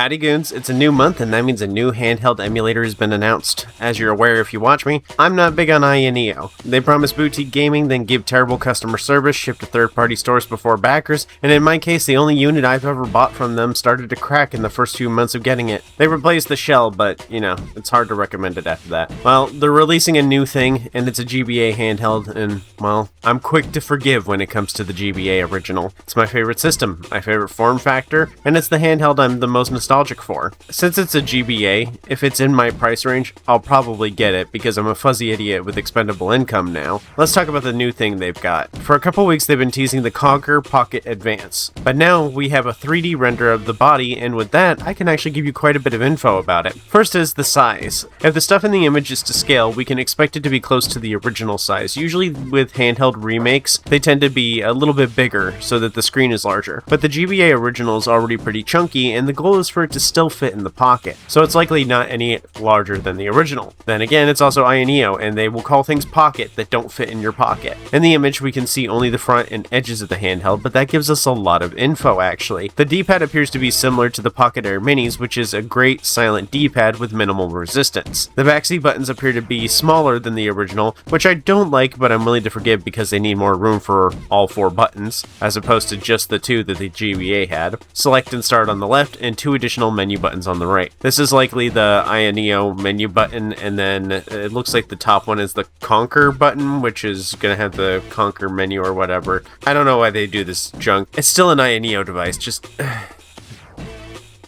Howdy goons, it's a new month and that means a new handheld emulator has been announced. As you're aware if you watch me, I'm not big on Ayaneo. They promise boutique gaming, then give terrible customer service, ship to third-party stores before backers, and in my case the only unit I've ever bought from them started to crack in the first few months of getting it. They replaced the shell, but it's hard to recommend it after that. Well, they're releasing a new thing, and it's a GBA handheld, and well, I'm quick to forgive when it comes to the GBA original. It's my favorite system, my favorite form factor, and it's the handheld I'm the most nostalgic for. Since it's a GBA, if it's in my price range, I'll probably get it because I'm a fuzzy idiot with expendable income now. Let's talk about the new thing they've got. For a couple weeks they've been teasing the Konkr Pocket Advance, but now we have a 3D render of the body, and with that I can actually give you quite a bit of info about it. First is the size. If the stuff in the image is to scale, we can expect it to be close to the original size. Usually with handheld remakes, they tend to be a little bit bigger so that the screen is larger, but the GBA original is already pretty chunky and the goal is for it to still fit in the pocket, so it's likely not any larger than the original. Then again, it's also Ayaneo, and they will call things pocket that don't fit in your pocket. In the image we can see only the front and edges of the handheld, but that gives us a lot of info actually. The D-pad appears to be similar to the Pocket Air Minis, which is a great silent D-pad with minimal resistance. The backseat buttons appear to be smaller than the original, which I don't like, but I'm willing to forgive because they need more room for all 4 buttons, as opposed to just the 2 that the GBA had. Select and start on the left, and 2 additional menu buttons on the right. This is likely the Ayaneo menu button, and then it looks like the top one is the Konkr button, which is gonna have the Konkr menu or whatever. I don't know why they do this junk. It's still an Ayaneo device, just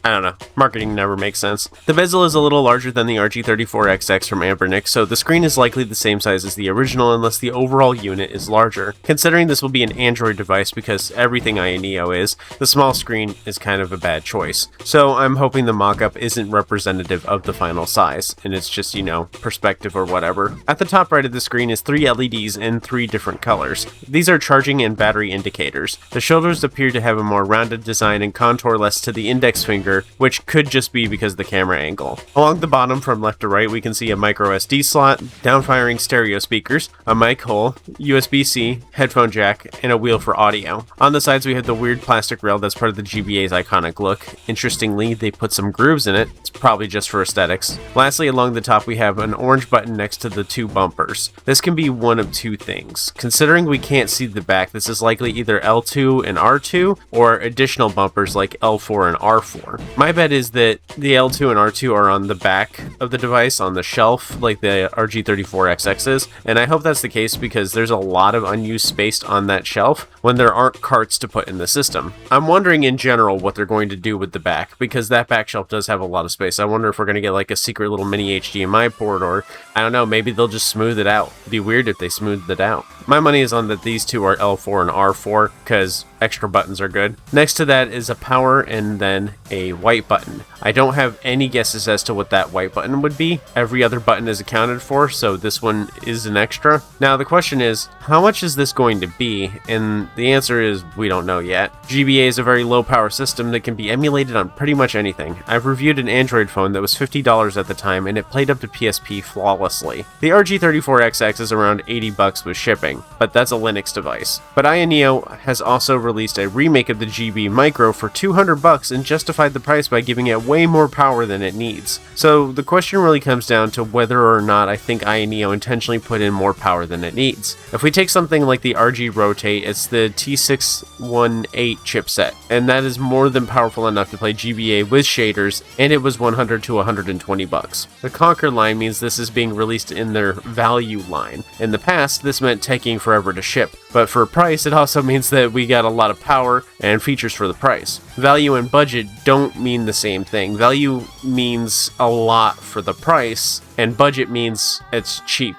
I don't know. Marketing never makes sense. The bezel is a little larger than the RG34XX from Ambernick, so the screen is likely the same size as the original unless the overall unit is larger. Considering this will be an Android device because everything Ayaneo is, the small screen is kind of a bad choice. So I'm hoping the mock-up isn't representative of the final size, and it's just, perspective or whatever. At the top right of the screen is 3 LEDs in 3 different colors. These are charging and battery indicators. The shoulders appear to have a more rounded design and contour less to the index finger, which could just be because of the camera angle. Along the bottom from left to right we can see a micro SD slot, downfiring stereo speakers, a mic hole, USB-C, headphone jack, and a wheel for audio. On the sides we have the weird plastic rail that's part of the GBA's iconic look. Interestingly, they put some grooves in it. It's probably just for aesthetics. Lastly, along the top we have an orange button next to the 2 bumpers. This can be one of 2 things. Considering we can't see the back, this is likely either L2 and R2 or additional bumpers like L4 and R4. My bet is that the L2 and R2 are on the back of the device on the shelf like the RG34XX is, and I hope that's the case because there's a lot of unused space on that shelf when there aren't carts to put in the system. I'm wondering in general what they're going to do with the back, because that back shelf does have a lot of space. I wonder if we're going to get like a secret little mini HDMI port, or I don't know, maybe they'll just smooth it out. It'd be weird if they smoothed it out. My money is on that these 2 are L4 and R4 because extra buttons are good. Next to that is a power and then a white button. I don't have any guesses as to what that white button would be. Every other button is accounted for, so this one is an extra. Now the question is, how much is this going to be? And the answer is, we don't know yet. GBA is a very low power system that can be emulated on pretty much anything. I've reviewed an Android phone that was $50 at the time and it played up to PSP flawlessly. The RG34XX is around $80 with shipping, but that's a Linux device. But Ayaneo has also released a remake of the GB Micro for $200 and justified the price by giving it way more power than it needs. So the question really comes down to whether or not I think Ayaneo intentionally put in more power than it needs. If we take something like the RG Rotate, it's the T618 chipset, and that is more than powerful enough to play GBA with shaders, and it was $100 to $120. The Konkr line means this is being released in their value line. In the past, this meant taking forever to ship, but for price it also means that we got a lot of power and features for the price. Value and budget don't mean the same thing. Value means a lot for the price, and budget means it's cheap,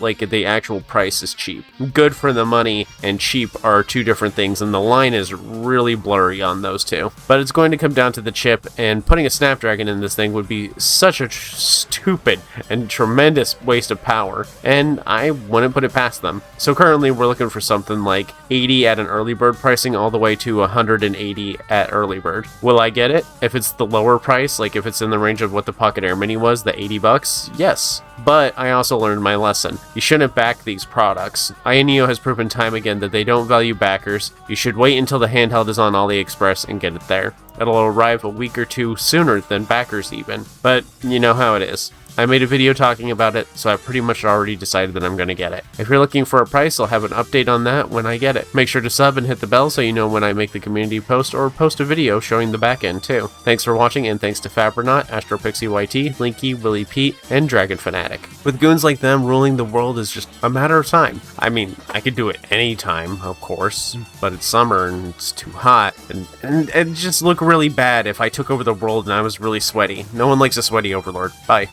like the actual price is cheap. Good for the money and cheap are 2 different things, and the line is really blurry on those 2. But it's going to come down to the chip, and putting a Snapdragon in this thing would be such a stupid and tremendous waste of power, and I wouldn't put it past them. So currently we're looking for something like 80 at an early bird pricing all the way to 180 at that early bird. Will I get it? If it's the lower price, like if it's in the range of what the Pocket Air Mini was, the 80 bucks, yes. But I also learned my lesson. You shouldn't back these products. Ayaneo has proven time again that they don't value backers. You should wait until the handheld is on AliExpress and get it there. It'll arrive a week or two sooner than backers even. But you know how it is. I made a video talking about it, so I've pretty much already decided that I'm going to get it. If you're looking for a price, I'll have an update on that when I get it. Make sure to sub and hit the bell so you know when I make the community post or post a video showing the back end too. Thanks for watching, and thanks to Fabernaut, AstroPixieYT, Linky, Willy Pete, and Dragon Fanatic. With goons like them, ruling the world is just a matter of time. I mean, I could do it anytime, of course, but it's summer and it's too hot, and it'd just look really bad if I took over the world and I was really sweaty. No one likes a sweaty Overlord. Bye.